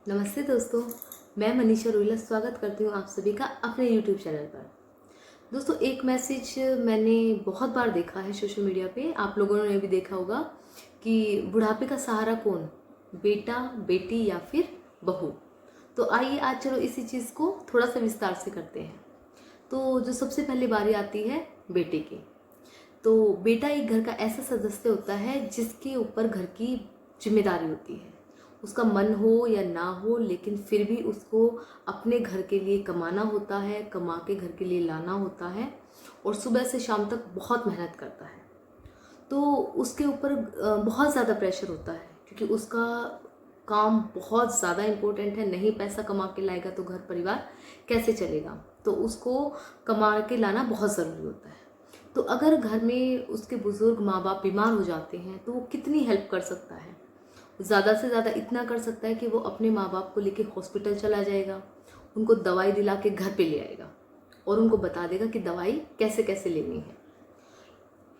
नमस्ते दोस्तों, मैं मनीषा रोहिला स्वागत करती हूँ आप सभी का अपने YouTube चैनल पर। दोस्तों, एक मैसेज मैंने बहुत बार देखा है सोशल मीडिया पे, आप लोगों ने भी देखा होगा कि बुढ़ापे का सहारा कौन, बेटा, बेटी या फिर बहू। तो आइए आज चलो इसी चीज़ को थोड़ा सा विस्तार से करते हैं। तो जो सबसे पहले बारी आती है बेटे की। तो बेटा एक घर का ऐसा सदस्य होता है जिसके ऊपर घर की जिम्मेदारी होती है। उसका मन हो या ना हो, लेकिन फिर भी उसको अपने घर के लिए कमाना होता है, कमा के घर के लिए लाना होता है और सुबह से शाम तक बहुत मेहनत करता है। तो उसके ऊपर बहुत ज़्यादा प्रेशर होता है क्योंकि उसका काम बहुत ज़्यादा इम्पोर्टेंट है। नहीं पैसा कमा के लाएगा तो घर परिवार कैसे चलेगा, तो उसको कमा के लाना बहुत ज़रूरी होता है। तो अगर घर में उसके बुज़ुर्ग माँ बाप बीमार हो जाते हैं तो वो कितनी हेल्प कर सकता है। ज़्यादा से ज़्यादा इतना कर सकता है कि वो अपने माँ बाप को लेके हॉस्पिटल चला जाएगा, उनको दवाई दिला के घर पे ले आएगा और उनको बता देगा कि दवाई कैसे कैसे लेनी है।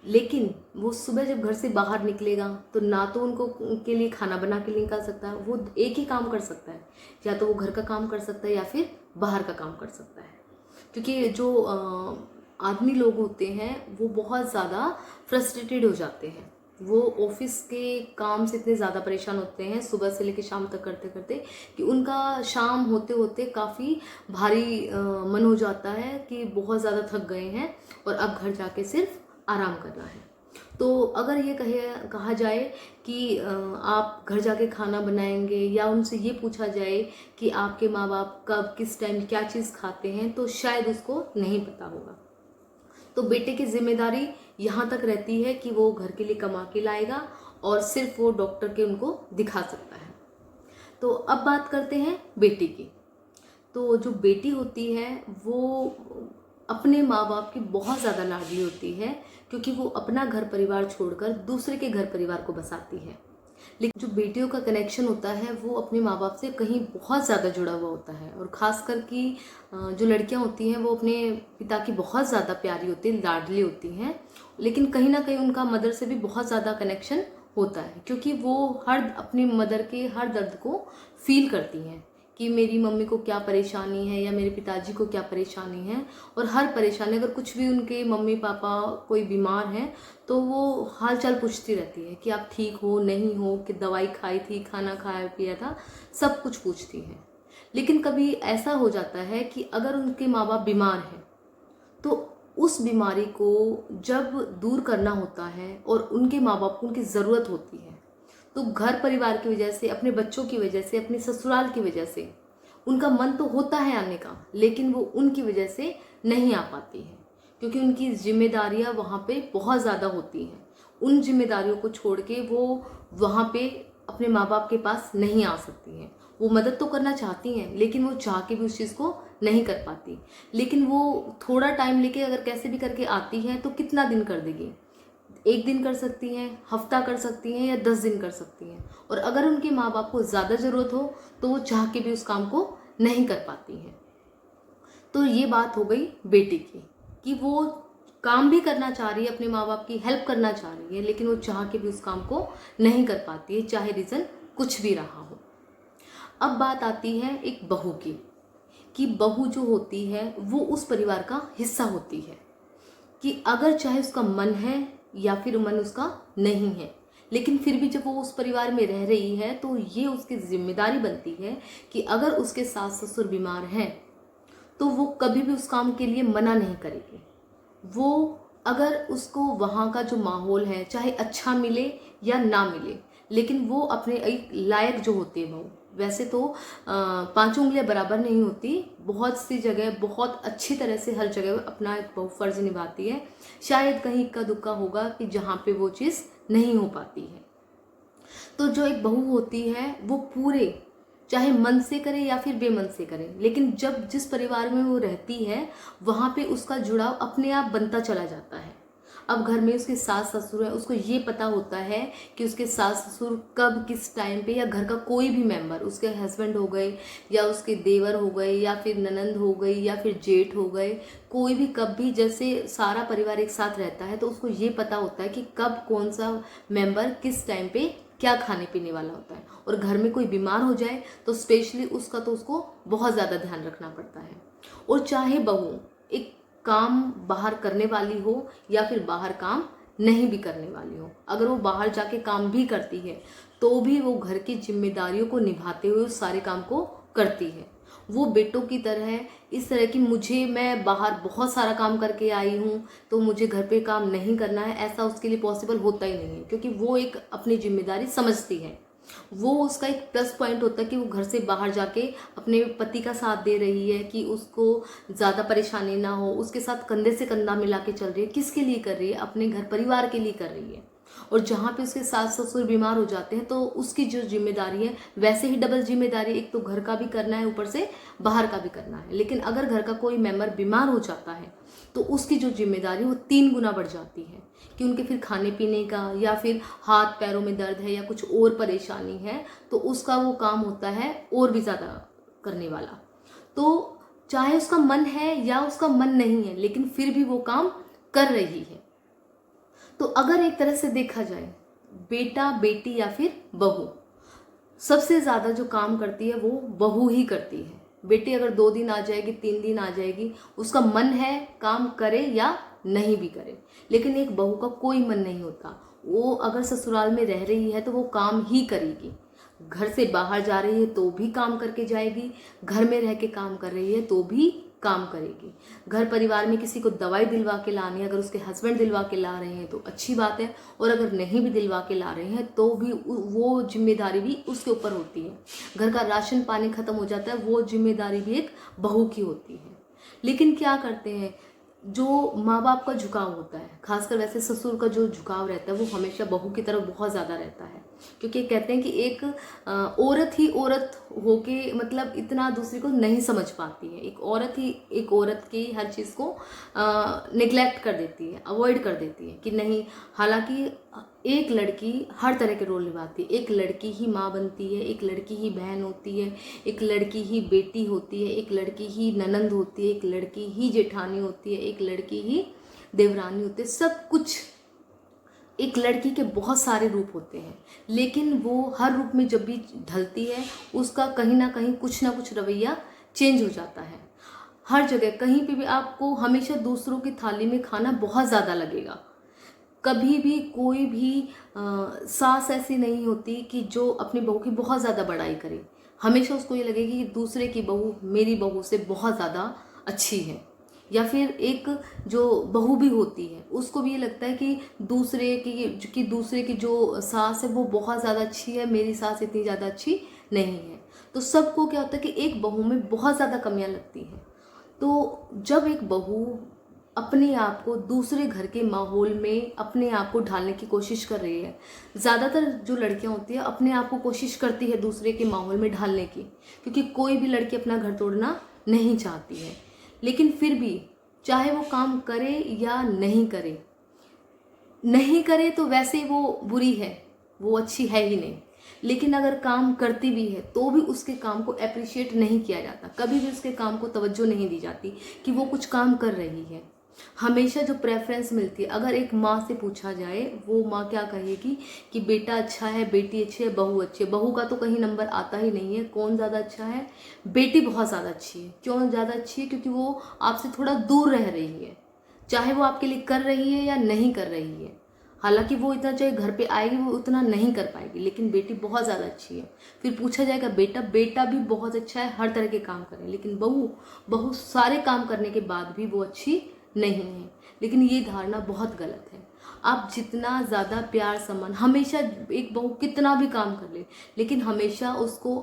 लेकिन वो सुबह जब घर से बाहर निकलेगा तो ना तो उनको उनके लिए खाना बना के निकाल सकता है, वो एक ही काम कर सकता है, या तो वो घर का काम कर सकता है या फिर बाहर का काम कर सकता है। क्योंकि जो आदमी लोग होते हैं वो बहुत ज़्यादा फ्रस्ट्रेटेड हो जाते हैं। वो ऑफिस के काम से इतने ज़्यादा परेशान होते हैं सुबह से लेकर शाम तक करते करते कि उनका शाम होते होते काफ़ी भारी मन हो जाता है कि बहुत ज़्यादा थक गए हैं और अब घर जाके सिर्फ आराम करना है। तो अगर ये कहा जाए कि आप घर जाके खाना बनाएंगे या उनसे ये पूछा जाए कि आपके माँ बाप कब किस टाइम क्या चीज़ खाते हैं, तो शायद उसको नहीं पता होगा। तो बेटे की जिम्मेदारी यहाँ तक रहती है कि वो घर के लिए कमा के लाएगा और सिर्फ वो डॉक्टर के उनको दिखा सकता है। तो अब बात करते हैं बेटी की। तो जो बेटी होती है वो अपने माँ बाप की बहुत ज़्यादा लाडली होती है क्योंकि वो अपना घर परिवार छोड़कर दूसरे के घर परिवार को बसाती है। लेकिन जो बेटियों का कनेक्शन होता है वो अपने माँ बाप से कहीं बहुत ज़्यादा जुड़ा हुआ होता है, और ख़ासकर कि जो लड़कियाँ होती हैं वो अपने पिता की बहुत ज़्यादा प्यारी होती हैं, लाडली होती हैं। लेकिन कहीं ना कहीं उनका मदर से भी बहुत ज़्यादा कनेक्शन होता है क्योंकि वो हर अपनी मदर के हर दर्द को फील करती हैं कि मेरी मम्मी को क्या परेशानी है या मेरे पिताजी को क्या परेशानी है। और हर परेशानी, अगर कुछ भी उनके मम्मी पापा कोई बीमार हैं तो वो हाल चाल पूछती रहती है कि आप ठीक हो नहीं हो, कि दवाई खाई थी, खाना खाया पिया था, सब कुछ पूछती हैं। लेकिन कभी ऐसा हो जाता है कि अगर उनके माँ बाप बीमार हैं तो उस बीमारी को जब दूर करना होता है और उनके माँ बाप को उनकी ज़रूरत होती है, तो घर परिवार की वजह से, अपने बच्चों की वजह से, अपने ससुराल की वजह से उनका मन तो होता है आने का, लेकिन वो उनकी वजह से नहीं आ पाती है क्योंकि उनकी जिम्मेदारियां वहाँ पे बहुत ज़्यादा होती हैं। उन जिम्मेदारियों को छोड़ के वो वहाँ पे अपने माँ बाप के पास नहीं आ सकती हैं। वो मदद तो करना चाहती हैं लेकिन वो चाह के भी उस चीज़ को नहीं कर पाती। लेकिन वो थोड़ा टाइम लेके अगर कैसे भी करके आती हैं तो कितना दिन कर देगी, एक दिन कर सकती हैं, हफ्ता कर सकती हैं या 10 दिन कर सकती हैं। और अगर उनके माँ बाप को ज़्यादा ज़रूरत हो तो वो चाह के भी उस काम को नहीं कर पाती हैं। तो ये बात हो गई बेटी की कि वो काम भी करना चाह रही है, अपने माँ बाप की हेल्प करना चाह रही है, लेकिन वो चाह के भी उस काम को नहीं कर पाती है, चाहे रीज़न कुछ भी रहा हो। अब बात आती है एक बहू की कि बहू जो होती है वो उस परिवार का हिस्सा होती है कि अगर चाहे उसका मन है या फिर मन उसका नहीं है, लेकिन फिर भी जब वो उस परिवार में रह रही है तो ये उसकी जिम्मेदारी बनती है कि अगर उसके सास ससुर बीमार हैं तो वो कभी भी उस काम के लिए मना नहीं करेगी। वो अगर उसको वहाँ का जो माहौल है चाहे अच्छा मिले या ना मिले, लेकिन वो अपने एक लायक जो होती है बहू, वैसे तो पांचों उंगलियां बराबर नहीं होती, बहुत सी जगह बहुत अच्छी तरह से हर जगह अपना एक बहू फर्ज निभाती है। शायद कहीं इक्का दुक्का होगा कि जहाँ पे वो चीज़ नहीं हो पाती है। तो जो एक बहू होती है वो पूरे, चाहे मन से करे या फिर बेमन से करे, लेकिन जब जिस परिवार में वो रहती है वहाँ पे उसका जुड़ाव अपने आप बनता चला जाता है। अब घर में उसके सास ससुर है, उसको ये पता होता है कि उसके सास ससुर कब किस टाइम पे, या घर का कोई भी मेंबर, उसके हस्बैंड हो गए या उसके देवर हो गए या फिर ननंद हो गई या फिर जेठ हो गए, कोई भी कब भी, जैसे सारा परिवार एक साथ रहता है तो उसको ये पता होता है कि कब कौन सा मेंबर किस टाइम पे क्या खाने पीने वाला होता है। और घर में कोई बीमार हो जाए तो स्पेशली उसका तो उसको बहुत ज़्यादा ध्यान रखना पड़ता है। और चाहे बहू एक काम बाहर करने वाली हो या फिर बाहर काम नहीं भी करने वाली हो, अगर वो बाहर जाके काम भी करती है तो भी वो घर की जिम्मेदारियों को निभाते हुए उस सारे काम को करती है। वो बेटों की तरह है, इस तरह की मैं बाहर बहुत सारा काम करके आई हूँ तो मुझे घर पे काम नहीं करना है, ऐसा उसके लिए पॉसिबल होता ही नहीं है। क्योंकि वो एक अपनी जिम्मेदारी समझती है। वो उसका एक प्लस पॉइंट होता है कि वो घर से बाहर जाके अपने पति का साथ दे रही है, कि उसको ज़्यादा परेशानी ना हो, उसके साथ कंधे से कंधा मिला के चल रही है। किसके लिए कर रही है? अपने घर परिवार के लिए कर रही है। और जहाँ पे उसके सास ससुर बीमार हो जाते हैं तो उसकी जो जिम्मेदारी है वैसे ही डबल जिम्मेदारी, एक तो घर का भी करना है, ऊपर से बाहर का भी करना है। लेकिन अगर घर का कोई मेंबर बीमार हो जाता है तो उसकी जो जिम्मेदारी वो 3 गुना बढ़ जाती है, कि उनके फिर खाने पीने का या फिर हाथ पैरों में दर्द है या कुछ और परेशानी है तो उसका वो काम होता है और भी ज़्यादा करने वाला। तो चाहे उसका मन है या उसका मन नहीं है, लेकिन फिर भी वो काम कर रही है। तो अगर एक तरह से देखा जाए, बेटा बेटी या फिर बहू, सबसे ज़्यादा जो काम करती है वो बहू ही करती है। बेटी अगर 2 दिन आ जाएगी, 3 दिन आ जाएगी, उसका मन है काम करे या नहीं भी करे। लेकिन एक बहू का कोई मन नहीं होता। वो अगर ससुराल में रह रही है तो वो काम ही करेगी। घर से बाहर जा रही है तो भी काम करके जाएगी, घर में रह के काम कर रही है तो भी काम करेगी। घर परिवार में किसी को दवाई दिलवा के लानी है, अगर उसके हस्बैंड दिलवा के ला रहे हैं तो अच्छी बात है, और अगर नहीं भी दिलवा के ला रहे हैं तो भी वो जिम्मेदारी भी उसके ऊपर होती है। घर का राशन पानी खत्म हो जाता है, वो जिम्मेदारी भी एक बहू की होती है। लेकिन क्या करते हैं, जो माँ बाप का झुकाव होता है, खासकर वैसे ससुर का जो झुकाव रहता है वो हमेशा बहू की तरफ बहुत ज़्यादा रहता है। क्योंकि कहते हैं कि एक औरत ही औरत होके मतलब इतना दूसरे को नहीं समझ पाती है। एक औरत ही एक औरत की हर चीज़ को निगलेक्ट कर देती है, अवॉइड कर देती है कि नहीं। हालांकि एक लड़की हर तरह के रोल निभाती है। एक लड़की ही माँ बनती है, एक लड़की ही बहन होती है, एक लड़की ही बेटी होती है, एक लड़की ही ननंद होती है, एक लड़की ही जेठानी होती है, एक लड़की ही देवरानी होती है। सब कुछ एक लड़की के बहुत सारे रूप होते हैं, लेकिन वो हर रूप में जब भी ढलती है उसका कहीं ना कहीं कुछ ना कुछ रवैया चेंज हो जाता है। हर जगह कहीं पे भी आपको हमेशा दूसरों की थाली में खाना बहुत ज़्यादा लगेगा। कभी भी कोई भी सास ऐसी नहीं होती कि जो अपनी बहू की बहुत ज़्यादा बड़ाई करे। हमेशा उसको ये लगेगी कि दूसरे की बहू मेरी बहू से बहुत ज़्यादा अच्छी है। या फिर एक जो बहू भी होती है उसको भी ये लगता है कि दूसरे की जो सास है वो बहुत ज़्यादा अच्छी है, मेरी सास इतनी ज़्यादा अच्छी नहीं है। तो सबको क्या होता है कि एक बहू में बहुत ज़्यादा कमियां लगती हैं। तो जब एक बहू अपने आप को दूसरे घर के माहौल में अपने आप को ढालने की कोशिश कर रही है, ज़्यादातर जो लड़कियां होती है अपने आप को कोशिश करती है दूसरे के माहौल में ढालने की, क्योंकि कोई भी लड़की अपना घर तोड़ना नहीं चाहती है। लेकिन फिर भी चाहे वो काम करे या नहीं करे तो वैसे वो बुरी है, वो अच्छी है ही नहीं। लेकिन अगर काम करती भी है तो भी उसके काम को अप्रिशिएट नहीं किया जाता, कभी भी उसके काम को तवज्जो नहीं दी जाती कि वो कुछ काम कर रही है। हमेशा जो प्रेफरेंस मिलती है, अगर एक माँ से पूछा जाए वो माँ क्या कहेगी कि बेटा अच्छा है, बेटी अच्छी है, बहू अच्छी है। बहू का तो कहीं नंबर आता ही नहीं है। कौन ज़्यादा अच्छा है? बेटी बहुत ज़्यादा अच्छी है। क्यों ज़्यादा अच्छी है? क्योंकि वो आपसे थोड़ा दूर रह रही है, चाहे वो आपके लिए कर रही है या नहीं कर रही है। हालांकि वो इतना चाहे घर पे आएगी वो उतना नहीं कर पाएगी, लेकिन बेटी बहुत ज़्यादा अच्छी है। फिर पूछा जाएगा बेटा भी बहुत अच्छा है, हर तरह के काम करे। लेकिन बहू सारे काम करने के बाद भी वो अच्छी नहीं है। लेकिन ये धारणा बहुत गलत है। आप जितना ज़्यादा प्यार सम्मान, हमेशा एक बहू कितना भी काम कर ले लेकिन हमेशा उसको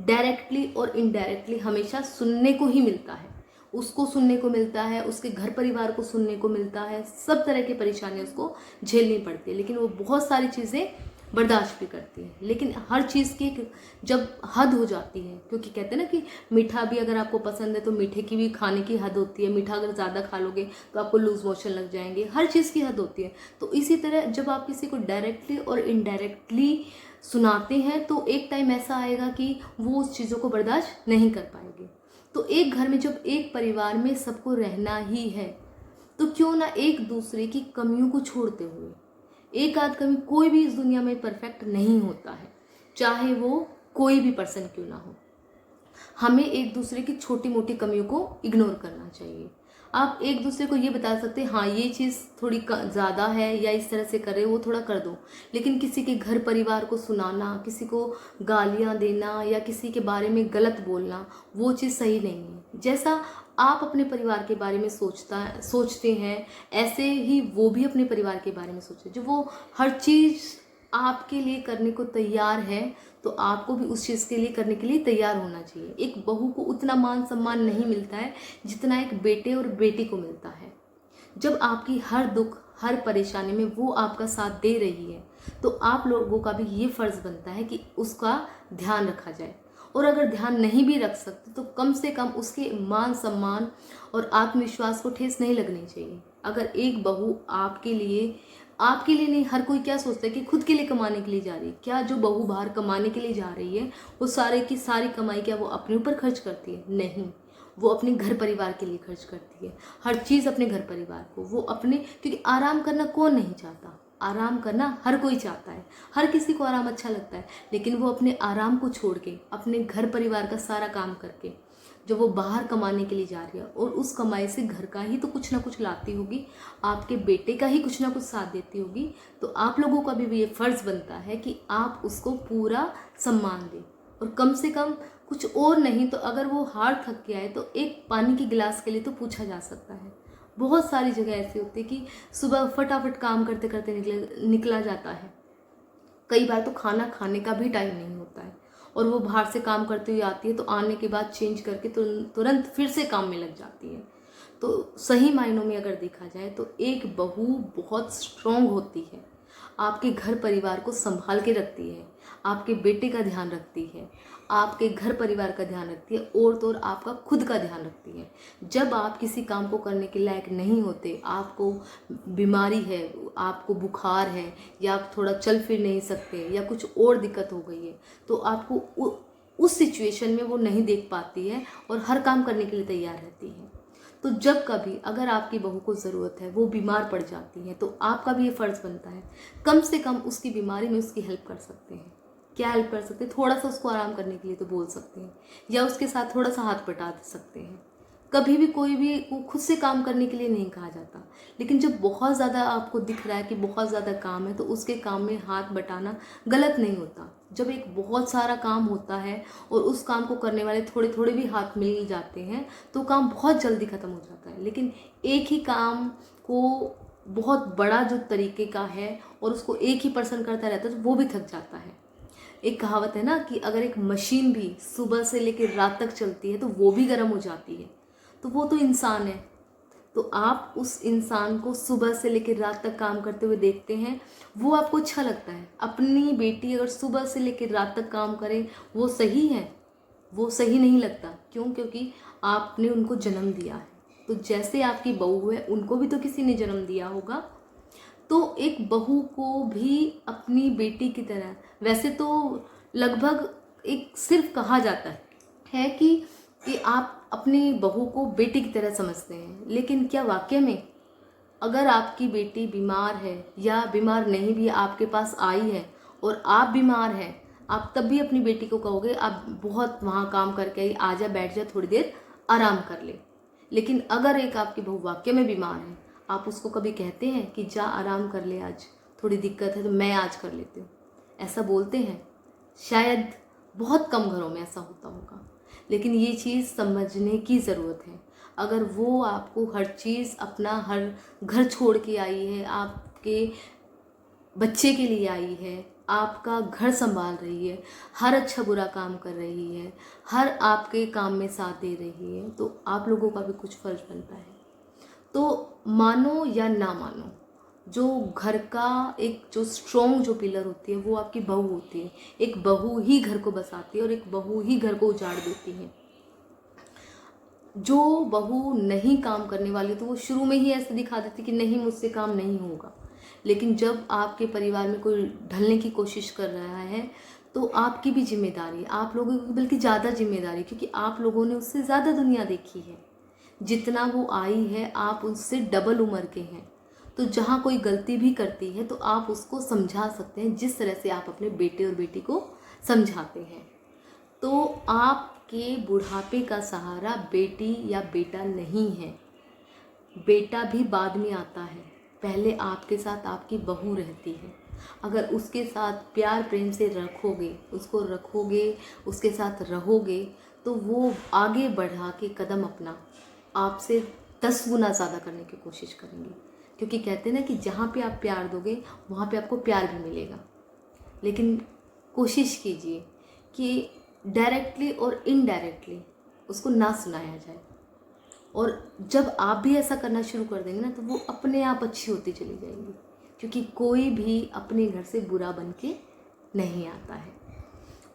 डायरेक्टली और इनडायरेक्टली हमेशा सुनने को ही मिलता है। उसको सुनने को मिलता है, उसके घर परिवार को सुनने को मिलता है, सब तरह की परेशानियाँ उसको झेलनी पड़ती है। लेकिन वो बहुत सारी चीज़ें बर्दाश्त भी करती है। लेकिन हर चीज़ की जब हद हो जाती है, क्योंकि कहते हैं ना कि मीठा भी अगर आपको पसंद है तो मीठे की भी खाने की हद होती है। मीठा अगर ज़्यादा खा लोगे तो आपको लूज मोशन लग जाएंगे। हर चीज़ की हद होती है। तो इसी तरह जब आप किसी को डायरेक्टली और इनडायरेक्टली सुनाते हैं तो एक टाइम ऐसा आएगा कि वो उस चीज़ों को बर्दाश्त नहीं कर पाएगी। तो एक घर में जब एक परिवार में सबको रहना ही है तो क्यों ना एक दूसरे की कमियों को छोड़ते हुए एक आध कमी, कोई भी इस दुनिया में परफेक्ट नहीं होता है, चाहे वो कोई भी पर्सन क्यों ना हो। हमें एक दूसरे की छोटी मोटी कमियों को इग्नोर करना चाहिए। आप एक दूसरे को ये बता सकते हैं हाँ ये चीज़ थोड़ी ज़्यादा है या इस तरह से करे, वो थोड़ा कर दो, लेकिन किसी के घर परिवार को सुनाना, किसी को गालियाँ देना या किसी के बारे में गलत बोलना, वो चीज़ सही नहीं है। जैसा आप अपने परिवार के बारे में सोचते हैं, ऐसे ही वो भी अपने परिवार के बारे में सोचे। जो वो हर चीज़ आपके लिए करने को तैयार है, तो आपको भी उस चीज़ के लिए करने के लिए तैयार होना चाहिए। एक बहू को उतना मान सम्मान नहीं मिलता है जितना एक बेटे और बेटी को मिलता है। जब आपकी हर दुख, हर परेशानी में वो आपका साथ दे रही है, तो आप लोगों का भी ये फ़र्ज़ बनता है कि उसका ध्यान रखा जाए। और अगर ध्यान नहीं भी रख सकते तो कम से कम उसके मान सम्मान और आत्मविश्वास को ठेस नहीं लगनी चाहिए। अगर एक बहू आपके लिए नहीं, हर कोई क्या सोचता है कि खुद के लिए कमाने के लिए जा रही है। क्या जो बहू बाहर कमाने के लिए जा रही है वो सारे की सारी कमाई क्या वो अपने ऊपर खर्च करती है? नहीं, वो अपने घर परिवार के लिए खर्च करती है। हर चीज़ अपने घर परिवार को, वो अपने, क्योंकि आराम करना कौन नहीं चाहता? आराम करना हर कोई चाहता है, हर किसी को आराम अच्छा लगता है, लेकिन वो अपने आराम को छोड़ के, अपने घर परिवार का सारा काम करके, जो वो बाहर कमाने के लिए जा रही है, और उस कमाई से घर का ही तो कुछ ना कुछ लाती होगी, आपके बेटे का ही कुछ ना कुछ साथ देती होगी, तो आप लोगों का भी ये फ़र्ज़ बनता है कि आप उसको पूरा सम्मान दें। और कम से कम कुछ और नहीं तो अगर वो हार थक के आए तो एक पानी के गिलास के लिए तो पूछा जा सकता है। बहुत सारी जगह ऐसी होती है कि सुबह फटाफट काम करते करते निकला जाता है, कई बार तो खाना खाने का भी टाइम नहीं होता है, और वो बाहर से काम करती हुई आती है तो आने के बाद चेंज करके तुरंत फिर से काम में लग जाती है। तो सही मायनों में अगर देखा जाए तो एक बहू बहुत स्ट्रॉन्ग होती है, आपके घर परिवार को संभाल के रखती है, आपके बेटे का ध्यान रखती है, आपके घर परिवार का ध्यान रखती है, और तो और आपका खुद का ध्यान रखती है। जब आप किसी काम को करने के लायक नहीं होते, आपको बीमारी है, आपको बुखार है, या आप थोड़ा चल फिर नहीं सकते, या कुछ और दिक्कत हो गई है, तो आपको उस सिचुएशन में वो नहीं देख पाती है और हर काम करने के लिए तैयार रहती है। तो जब कभी अगर आपकी बहू को ज़रूरत है, वो बीमार पड़ जाती है, तो आपका भी ये फ़र्ज़ बनता है कम से कम उसकी बीमारी में उसकी हेल्प कर सकते हैं। क्या हेल्प कर सकते हैं? थोड़ा सा उसको आराम करने के लिए तो बोल सकते हैं, या उसके साथ थोड़ा सा हाथ बटा सकते हैं। कभी भी कोई भी को खुद से काम करने के लिए नहीं कहा जाता, लेकिन जब बहुत ज़्यादा आपको दिख रहा है कि बहुत ज़्यादा काम है, तो उसके काम में हाथ बटाना गलत नहीं होता। जब एक बहुत सारा काम होता है और उस काम को करने वाले थोड़े थोड़े भी हाथ मिल जाते हैं, तो काम बहुत जल्दी ख़त्म हो जाता है। लेकिन एक ही काम को बहुत बड़ा जो तरीके का है और उसको एक ही पर्सन करता रहता है, तो वो भी थक जाता है। एक कहावत है ना कि अगर एक मशीन भी सुबह से लेकर रात तक चलती है तो वो भी गर्म हो जाती है, तो वो तो इंसान है। तो आप उस इंसान को सुबह से लेकर रात तक काम करते हुए देखते हैं, वो आपको अच्छा लगता है। अपनी बेटी अगर सुबह से लेकर रात तक काम करे, वो सही है? वो सही नहीं लगता। क्यों? क्योंकि आपने उनको जन्म दिया है। तो जैसे आपकी बहू है, उनको भी तो किसी ने जन्म दिया होगा। तो एक बहू को भी अपनी बेटी की तरह, वैसे तो लगभग एक सिर्फ कहा जाता है कि आप अपनी बहू को बेटी की तरह समझते हैं, लेकिन क्या वाकई में अगर आपकी बेटी बीमार है या बीमार नहीं भी आपके पास आई है और आप बीमार हैं, आप तब भी अपनी बेटी को कहोगे आप बहुत वहाँ काम करके आई, आजा बैठ जा थोड़ी देर आराम कर ले। लेकिन अगर एक आपकी बहू वाकई में बीमार है, आप उसको कभी कहते हैं कि जा आराम कर ले, आज थोड़ी दिक्कत है तो मैं आज कर लेती हूँ? ऐसा बोलते हैं? शायद बहुत कम घरों में ऐसा होता होगा, लेकिन ये चीज़ समझने की ज़रूरत है। अगर वो आपको हर चीज़, अपना हर घर छोड़ के आई है, आपके बच्चे के लिए आई है, आपका घर संभाल रही है, हर अच्छा बुरा काम कर रही है, हर आपके काम में साथ दे रही है, तो आप लोगों का भी कुछ फ़र्ज बनता है। तो मानो या ना मानो, जो घर का एक जो स्ट्रॉन्ग जो पिलर होती है वो आपकी बहू होती है। एक बहू ही घर को बसाती है और एक बहू ही घर को उजाड़ देती है। जो बहू नहीं काम करने वाली तो वो शुरू में ही ऐसे दिखा देती कि नहीं मुझसे काम नहीं होगा, लेकिन जब आपके परिवार में कोई ढलने की कोशिश कर रहा है तो आपकी भी जिम्मेदारी, आप लोगों की बल्कि ज़्यादा जिम्मेदारी, क्योंकि आप लोगों ने उससे ज़्यादा दुनिया देखी है। जितना वो आई है आप उससे डबल उम्र के हैं, तो जहाँ कोई गलती भी करती है तो आप उसको समझा सकते हैं, जिस तरह से आप अपने बेटे और बेटी को समझाते हैं। तो आपके बुढ़ापे का सहारा बेटी या बेटा नहीं है, बेटा भी बाद में आता है। पहले आपके साथ आपकी बहू रहती है, अगर उसके साथ प्यार प्रेम से रखोगे, उसको रखोगे, उसके साथ रहोगे, तो वो आगे बढ़ा के कदम अपना आपसे 10 गुना ज़्यादा करने की कोशिश करेंगे। क्योंकि कहते हैं ना कि जहाँ पे आप प्यार दोगे वहाँ पे आपको प्यार भी मिलेगा। लेकिन कोशिश कीजिए कि डायरेक्टली और इनडायरेक्टली उसको ना सुनाया जाए। और जब आप भी ऐसा करना शुरू कर देंगे ना, तो वो अपने आप अच्छी होती चली जाएंगी। क्योंकि कोई भी अपने घर से बुरा बन के नहीं आता है,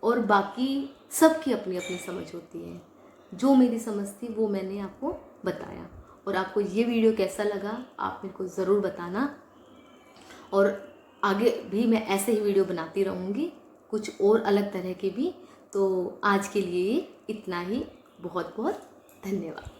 और बाकी सबकी अपनी अपनी समझ होती है। जो मेरी समझ थी वो मैंने आपको बताया। और आपको ये वीडियो कैसा लगा आप मेरे को ज़रूर बताना, और आगे भी मैं ऐसे ही वीडियो बनाती रहूँगी, कुछ और अलग तरह के भी। तो आज के लिए इतना ही। बहुत बहुत धन्यवाद।